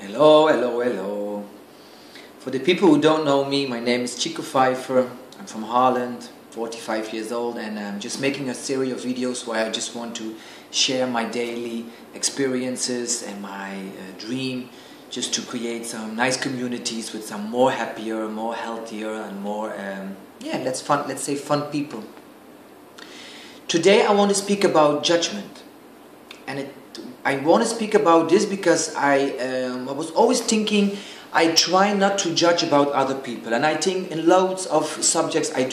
Hello, hello, hello. For the people who don't know me, my name is Chico Pfeifer. I'm from Holland, 45 years old, and I'm just making a series of videos where I just want to share my daily experiences and my dream, just to create some nice communities with some more happier, more healthier, and more, let's say fun people. Today I want to speak about judgment, and I want to speak about this because I was always thinking I try not to judge about other people, and I think in loads of subjects I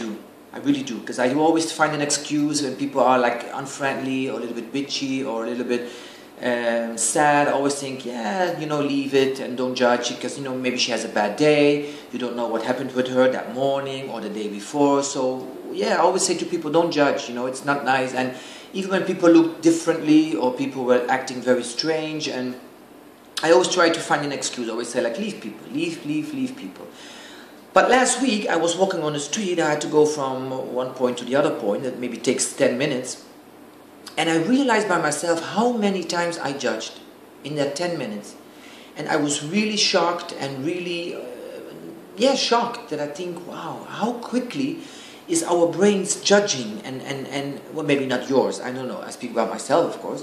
really do, because I always find an excuse when people are like unfriendly or a little bit bitchy or a little bit sad. I always think, leave it and don't judge it, because maybe she has a bad day, you don't know what happened with her that morning or the day before. So I always say to people, don't judge, it's not nice. And even when people look differently or people were acting very strange, and I always try to find an excuse. I always say, like, leave people, leave people. But last week I was walking on the street. I had to go from one point to the other point. That maybe takes 10 minutes. And I realized by myself how many times I judged in that 10 minutes. And I was really shocked and really, shocked that I think, wow, how quickly is our brains judging, and well, maybe not yours, I don't know, I speak about myself, of course.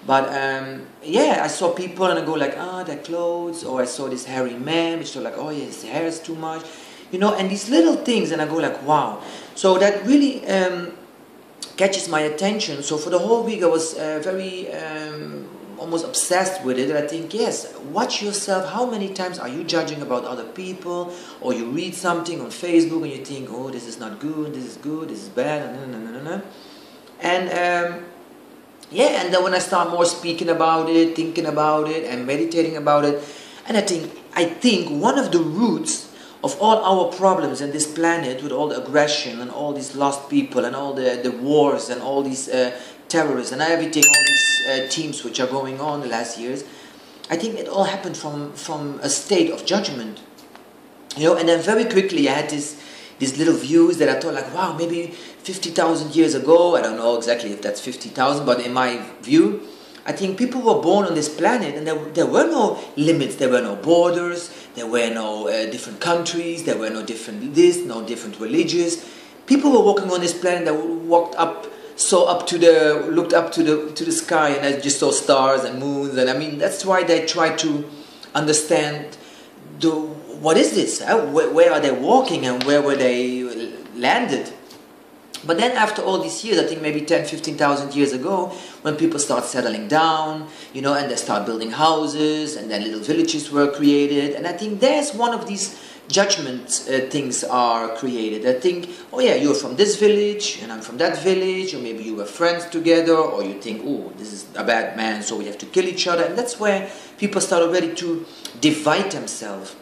But I saw people and I go like, their clothes, or I saw this hairy man, which they're like, oh yeah, his hair is too much, and these little things, and I go like, wow. So that really catches my attention. So for the whole week I was very almost obsessed with it. And I think, yes, watch yourself. How many times are you judging about other people, or you read something on Facebook and you think, oh, this is not good, this is good, this is bad, and and then when I start more speaking about it, thinking about it, and meditating about it, and I think one of the roots of all our problems in this planet, with all the aggression and all these lost people and all the wars and all these terrorists and everything, all these teams which are going on the last years, I think it all happened from a state of judgment. And then very quickly I had these little views that I thought like, wow, maybe 50,000 years ago, I don't know exactly if that's 50,000, but in my view, I think people were born on this planet and there were no limits, there were no borders, there were no different countries, there were no different this, no different religions. People were walking on this planet that looked up to the sky, and I just saw stars and moons, and I mean that's why they try to understand what is this? Where are they walking and where were they landed? But then after all these years, I think maybe 10, 15,000 years ago, when people start settling down, and they start building houses, and then little villages were created, and I think there's one of these judgment things are created. I think, oh yeah, you're from this village, and I'm from that village, or maybe you were friends together, or you think, oh, this is a bad man, so we have to kill each other, and that's where people start already to divide themselves.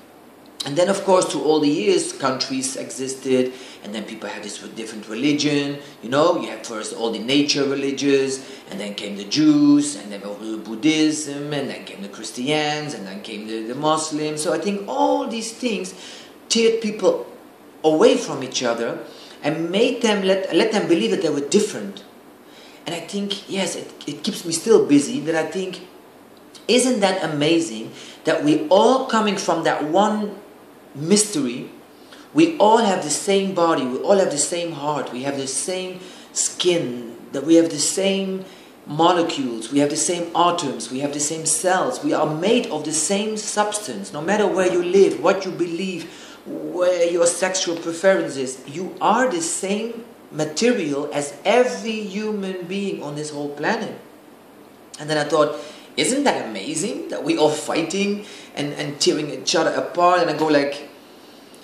And then, of course, through all the years, countries existed, and then people had this different religion. You had first all the nature religions, and then came the Jews, and then Buddhism, and then came the Christians, and then came the Muslims. So I think all these things teared people away from each other and made them let them believe that they were different. And I think, yes, it keeps me still busy, that I think, isn't that amazing that we all coming from that one mystery? We all have the same body, we all have the same heart, we have the same skin, that we have the same molecules, we have the same atoms, we have the same cells, we are made of the same substance. No matter where you live, what you believe, where your sexual preference is, you are the same material as every human being on this whole planet. And then I thought, isn't that amazing that we all fighting and tearing each other apart? And I go like,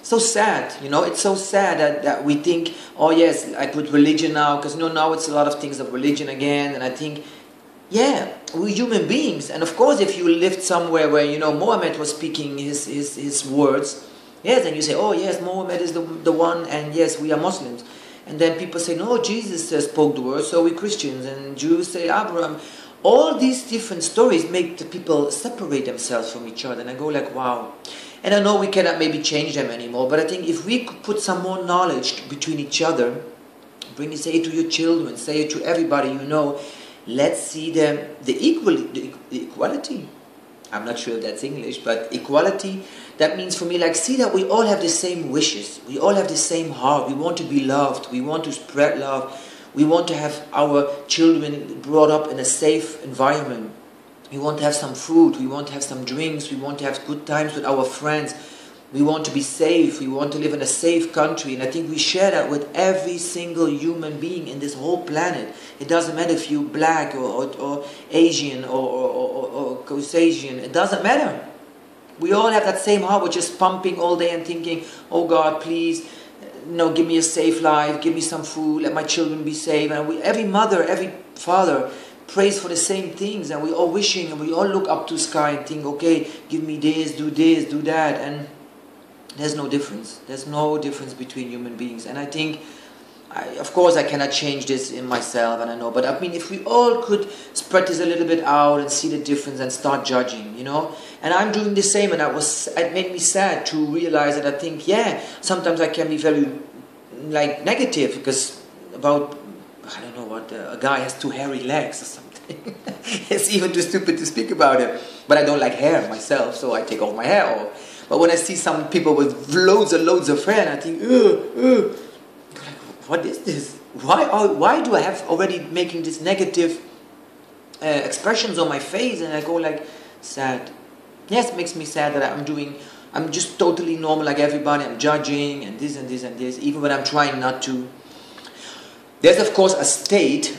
so sad, it's so sad that we think, oh yes, like with religion now, because now it's a lot of things of religion again, and I think, yeah, we're human beings, and of course if you lived somewhere where, Mohammed was speaking his words, yes, and you say, oh yes, Mohammed is the one, and yes, we are Muslims. And then people say, no, Jesus spoke the words, so we Christians, and Jews say Abraham. All these different stories make the people separate themselves from each other, and I go like, wow. And I know we cannot maybe change them anymore, but I think if we could put some more knowledge between each other, say it to your children, say it to everybody let's see the equality. I'm not sure if that's English, but equality, that means for me, like, see that we all have the same wishes. We all have the same heart. We want to be loved. We want to spread love. We want to have our children brought up in a safe environment. We want to have some food. We want to have some drinks. We want to have good times with our friends. We want to be safe. We want to live in a safe country. And I think we share that with every single human being in this whole planet. It doesn't matter if you're black or Asian or Caucasian. It doesn't matter. We all have that same heart. We're just pumping all day and thinking, oh God, please, give me a safe life. Give me some food. Let my children be safe. And every mother, every father prays for the same things. And we're all wishing and we all look up to the sky and think, okay, give me this, do that. And there's no difference. There's no difference between human beings. And I think, of course, I cannot change this in myself, and I know. But I mean, if we all could spread this a little bit out and see the difference and start judging, And I'm doing the same, and it made me sad to realize that I think, yeah, sometimes I can be very, negative because about, I don't know what, a guy has 2 hairy legs or something. It's even too stupid to speak about it. But I don't like hair myself, so I take off my hair off. But when I see some people with loads and loads of hair, and I think, what is this? Why do I have already making this negative expressions on my face? And I go sad. Yes, it makes me sad that I'm just totally normal like everybody. I'm judging and this and this and this, even when I'm trying not to. There's of course a state,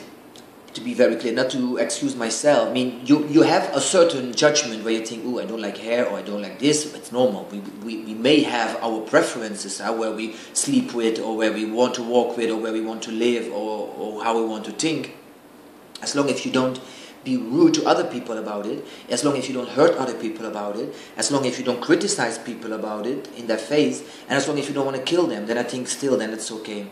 to be very clear, not to excuse myself. I mean, you have a certain judgment where you think, oh, I don't like hair or I don't like this. It's normal. We may have our preferences, where we sleep with or where we want to walk with or where we want to live or how we want to think. As long as you don't be rude to other people about it, as long as you don't hurt other people about it, as long as you don't criticize people about it in their face, and as long as you don't want to kill them, then I think then it's okay.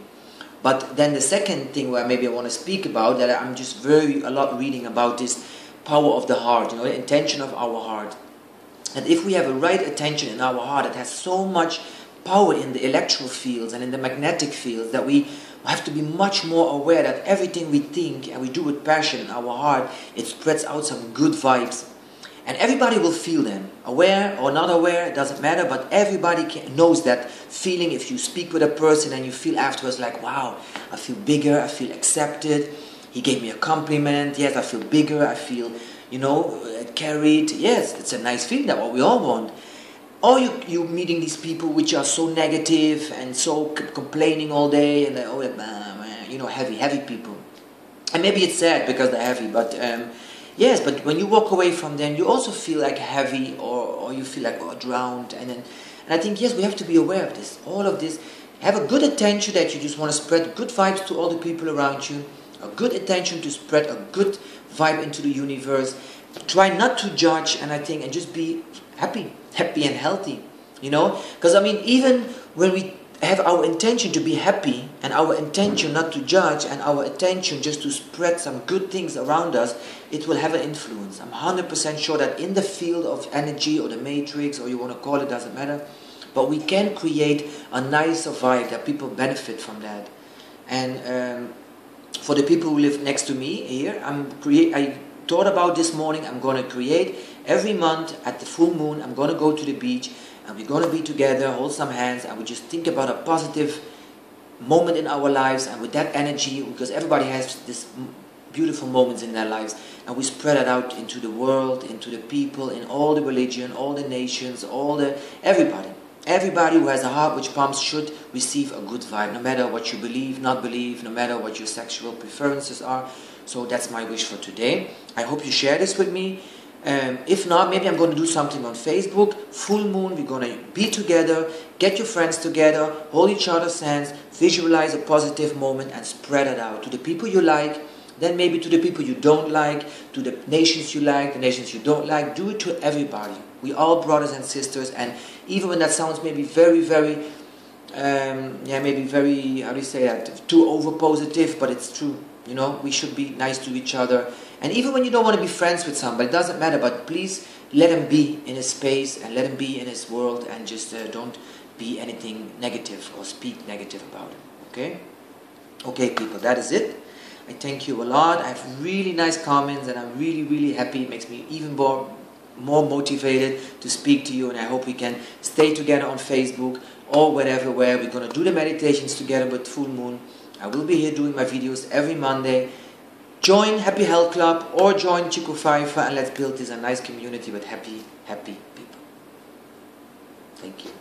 But then the second thing where maybe I want to speak about, that I'm just a lot reading about this power of the heart, the intention of our heart. And if we have a right attention in our heart, it has so much power in the electrical fields and in the magnetic fields that we have to be much more aware that everything we think and we do with passion in our heart, it spreads out some good vibes. And everybody will feel them, aware or not aware, it doesn't matter, but everybody knows that feeling if you speak with a person and you feel afterwards like, wow, I feel bigger, I feel accepted, he gave me a compliment, yes, I feel bigger, I feel, carried, yes, it's a nice feeling, that's what we all want. Or you meeting these people which are so negative and so complaining all day and heavy people. And maybe it's sad because they're heavy, but yes, but when you walk away from them, you also feel like heavy or you feel like drowned. And I think, yes, we have to be aware of this. All of this. Have a good attention that you just want to spread good vibes to all the people around you. A good attention to spread a good vibe into the universe. Try not to judge, and just be happy and healthy. Because I mean, even when we have our intention to be happy and our intention not to judge and our intention just to spread some good things around us, it will have an influence. I'm 100% sure that in the field of energy or the matrix, or you want to call it, doesn't matter, but we can create a nicer vibe that people benefit from that. And for the people who live next to me here, I thought about this morning, I'm going to create every month at the full moon, I'm going to go to the beach and we're going to be together, hold some hands, and we just think about a positive moment in our lives, and with that energy, because everybody has this beautiful moments in their lives, and we spread it out into the world, into the people, in all the religion, all the nations, everybody. Everybody who has a heart which pumps should receive a good vibe, no matter what you believe, not believe, no matter what your sexual preferences are. So that's my wish for today. I hope you share this with me. If not, maybe I'm going to do something on Facebook. Full moon, we're going to be together, get your friends together, hold each other's hands, visualize a positive moment and spread it out to the people you like, then maybe to the people you don't like, to the nations you like, the nations you don't like. Do it to everybody. We all brothers and sisters, and even when that sounds maybe very, very, maybe very, how do you say that, too over positive, but it's true. We should be nice to each other. And even when you don't want to be friends with somebody, it doesn't matter, but please let him be in his space and let him be in his world, and just don't be anything negative or speak negative about him. Okay? Okay, people, that is it. I thank you a lot. I have really nice comments and I'm really, really happy. It makes me even more more motivated to speak to you, and I hope we can stay together on Facebook or wherever where we're going to do the meditations together with full moon. I will be here doing my videos every Monday. Join Happy Health Club or join Chico Pfeifer, and let's build this a nice community with happy people. Thank you.